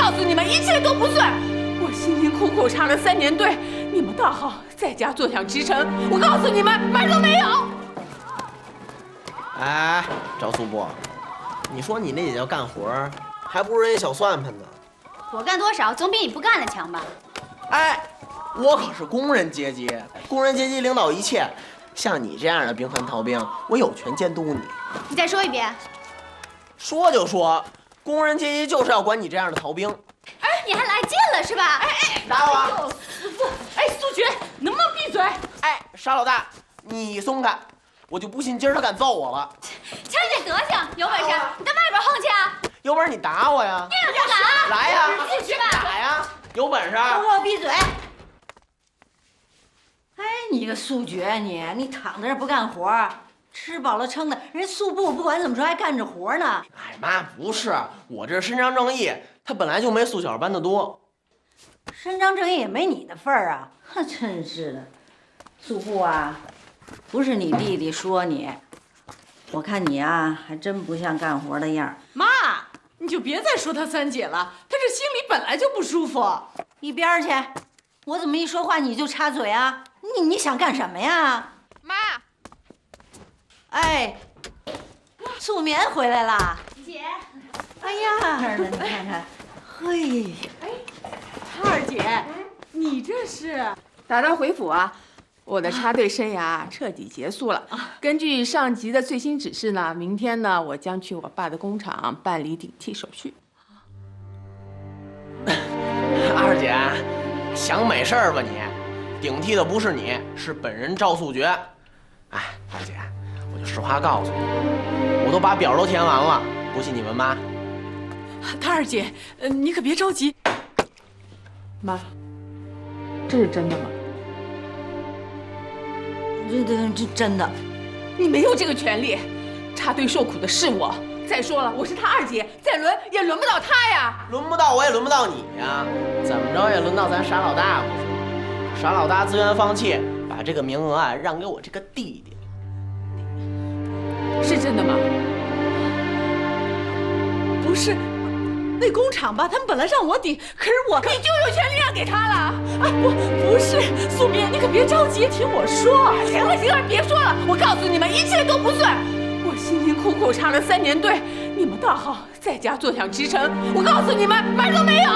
告诉你们，一切都不算。我辛辛苦苦插了3年队，你们倒好，在家坐享其成。我告诉你们，门都没有。哎，赵素波，你说你那也叫干活，还不如人家小算盘呢。我干多少总比你不干的强吧？哎，我可是工人阶级，工人阶级领导一切。像你这样的兵团逃兵，我有权监督你。你再说一遍。说就说，工人阶级就是要管你这样的逃兵。哎，你还来劲了是吧？哎，打我！师傅，哎，苏决，能不能闭嘴？哎，沙老大，你松开，我就不信今儿他敢揍我了。瞧你这德行，有本事你到外边横去啊！有本事你打我呀！你也不敢？来呀！进去吧！打呀！有本事！给我闭嘴！哎，你个苏决，你躺在这不干活，吃饱了撑的，人素部不管怎么说还干着活呢。哎妈，不是，我这伸张正义，他本来就没素小搬的多。伸张正义也没你的份儿啊！哼，真是的，素部啊，不是你弟弟说你，我看你啊，还真不像干活的样儿。妈，你就别再说他三姐了，他这心里本来就不舒服。一边儿去！我怎么一说话你就插嘴啊？你想干什么呀？妈，哎，素棉回来啦！姐，哎呀，你看看，嘿，哎，二姐，你这是打道回府啊？我的插队生涯彻底结束了。根据上级的最新指示呢，明天呢，我将去我爸的工厂办理顶替手续。二姐，想美事儿吧你？顶替的不是你，是本人赵素决。哎，二姐，我就实话告诉你，我都把表都填完了，不信你问妈。他二姐，你可别着急。妈，这是真的吗？这真的。你没有这个权利，插队受苦的是我。再说了，我是他二姐，再轮也轮不到他呀。轮不到我也轮不到你呀，怎么着也轮到咱傻老大不是？傻老大自愿放弃，把这个名额啊让给我这个弟弟。是真的吗？不是，那工厂吧，他们本来让我顶，可是你就有权利让给他了。啊，不是，素棉，你可别着急，听我说。行了行了，别说了，我告诉你们，一切都不算。我辛辛苦苦插了3年队，你们倒好，在家坐享其成。我告诉你们，门都没有。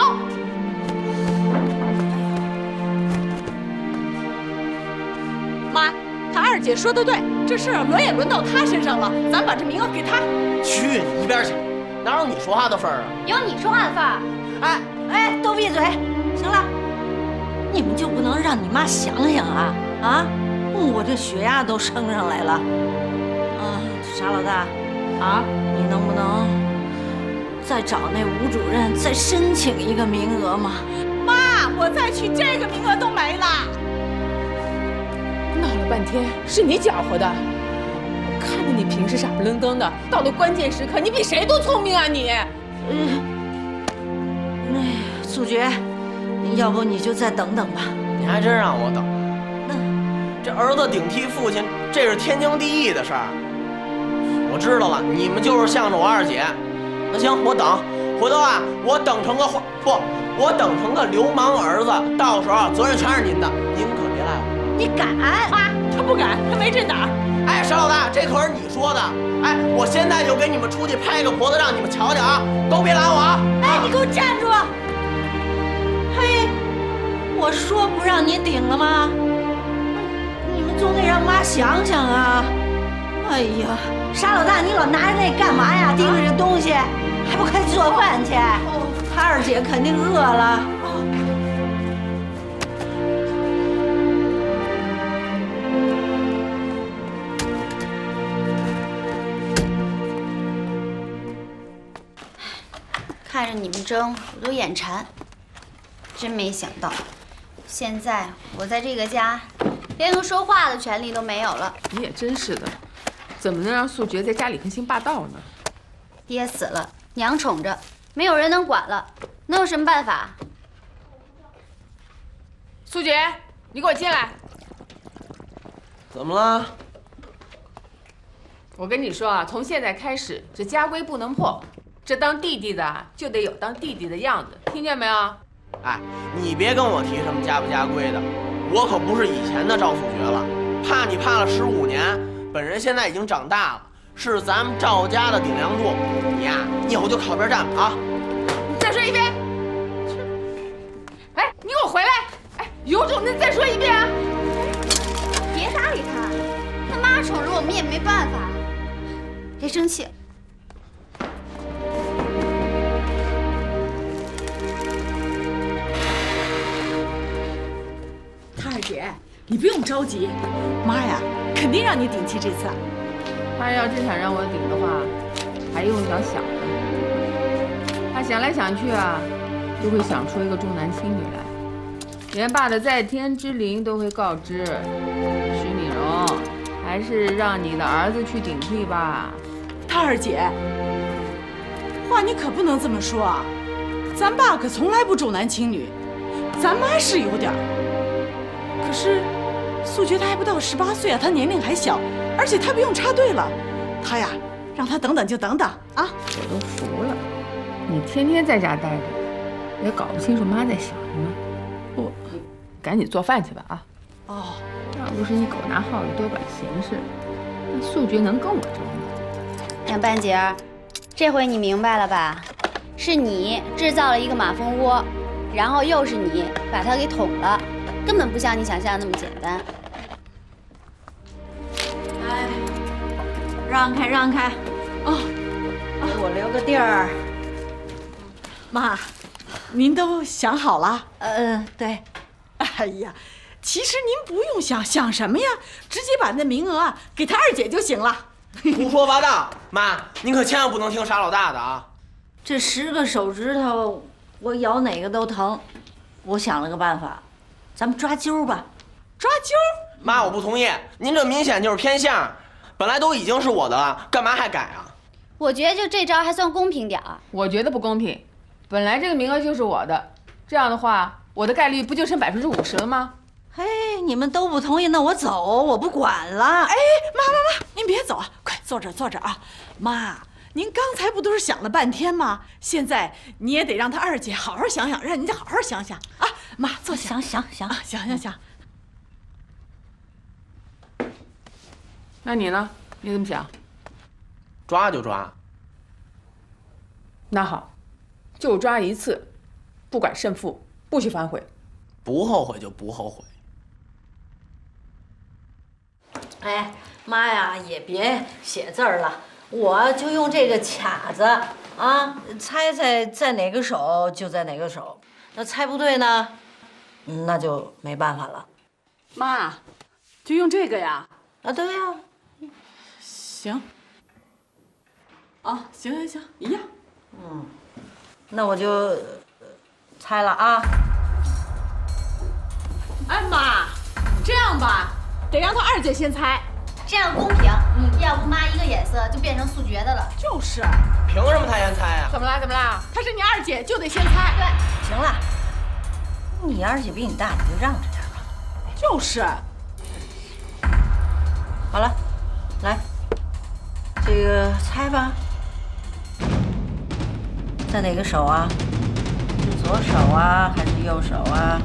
妈，他二姐说的对，这事儿轮也轮到他身上了，咱把这名额给他。去你一边去，哪有你说话的份儿啊？有你说话的份儿。哎，都闭嘴！行了，你们就不能让你妈想想啊？啊，我这血压都升上来了。傻老大，啊，你能不能再找那吴主任再申请一个名额吗？妈，我再去这个名额都没了。闹了半天是你搅和的，我看着你平时傻不愣登的，到了关键时刻你比谁都聪明啊你。素决，要不你就再等等吧。你还真让我等。这儿子顶替父亲，这是天经地义的事儿。我知道了，你们就是向着我二姐。那行，我等，回头啊，我等成个我等成个流氓儿子，到时候责任全是您的，您可别赖我。你敢？妈，他不敢，他没这胆儿。哎，沈老大，这可是你说的。哎，我现在就给你们出去拍个婆子，让你们瞧瞧啊，都别拦我啊！哎，你给我站住！嘿，我说不让你顶了吗？你们总得让妈想想啊！哎呀，傻老大，你老拿着那干嘛呀？盯着这东西，还不快做饭去？他二姐肯定饿了。看着你们争，我都眼馋。真没想到，现在我在这个家，连个说话的权利都没有了。你也真是的，怎么能让素决在家里横行霸道呢？爹死了，娘宠着，没有人能管了，能有什么办法？素决，你给我进来。怎么了？我跟你说啊，从现在开始，这家规不能破。这当弟弟的就得有当弟弟的样子，听见没有？哎，你别跟我提什么家不家规的，我可不是以前的赵素觉了，怕你怕了15年，本人现在已经长大了，是咱们赵家的顶梁柱。你呀，以后就靠边站吧啊！再说一遍。哎，你给我回来！哎，有种你再说一遍啊！别搭理他，他妈宠着我们也没办法。别生气。他二姐，你不用着急，妈呀，肯定让你顶起这次。他要真想让我顶的话，还用得着想呢？他想来想去啊，就会想出一个重男轻女来，连爸的在天之灵都会告知徐敏荣，还是让你的儿子去顶替吧。他二姐，话你可不能这么说啊！咱爸可从来不重男轻女，咱妈是有点儿。可是，素觉他还不到18岁啊，他年龄还小，而且他不用插队了。他呀，让他等等就等等啊！我都服了，你天天在家待着，也搞不清楚妈在想什么。我，你赶紧做饭去吧啊！哦，要不是你狗拿耗子多管闲事，那素觉能跟我争吗？杨半截儿，这回你明白了吧？是你制造了一个马蜂窝，然后又是你把它给捅了，根本不像你想象的那么简单。哎，让开让开，哦，给我留个地儿。妈，您都想好了？对。哎呀，其实您不用想，想什么呀？直接把那名额啊给他二姐就行了。胡说八道！妈，您可千万不能听傻老大的啊！这10个手指头，我咬哪个都疼。我想了个办法，咱们抓阄吧。抓阄？妈，我不同意，您这明显就是偏向，本来都已经是我的了，干嘛还改啊？我觉得就这招还算公平点儿。我觉得不公平，本来这个名额就是我的，这样的话，我的概率不就剩50%了吗？嘿，你们都不同意，那我走，我不管了。哎，妈，您别走啊，快坐这坐这啊！妈，您刚才不都是想了半天吗？现在你也得让他二姐好好想想，让人家好好想想啊！妈，坐下，想啊，想。那你呢？你怎么想？抓就抓。那好，就抓一次，不管胜负，不许反悔。不后悔就不后悔。哎，妈呀，也别写字儿了，我就用这个卡子啊，猜在哪个手就在哪个手。那猜不对呢，那就没办法了。妈，就用这个呀？啊，对呀。行。啊，行，一样。那我就猜了啊。哎妈，这样吧，得让他二姐先猜。这样公平。要不妈一个眼色就变成素觉的了。就是，凭什么他先猜啊？怎么啦？她是你二姐，就得先猜。对，行了，你二姐比你大，你就让着点吧。就是。好了，来，这个猜吧，在哪个手啊？是左手啊，还是右手啊？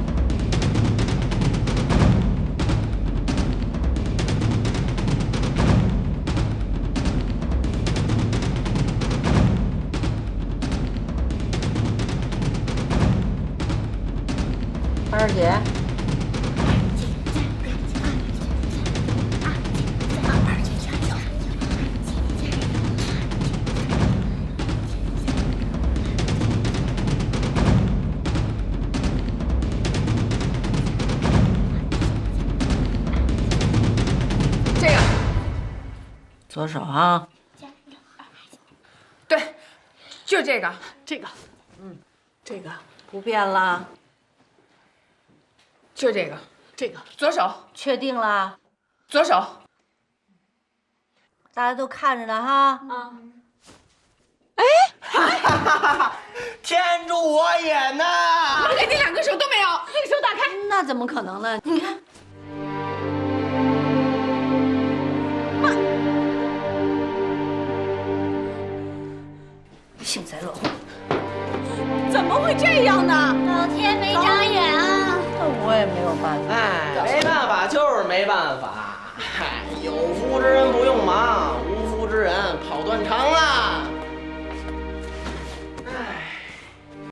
二姐。这个。左手啊。对，就这个。这个不变了。就这个。左手。确定了。左手。大家都看着呢哈。天助我也呐！妈给你2个手都没有，那个手打开。那怎么可能呢？你看。幸灾乐祸。怎么会这样呢？老天没长眼啊！那我也没有办法。哎，没办法就是没办法。嗨，有福之人不用忙，无福之人跑断肠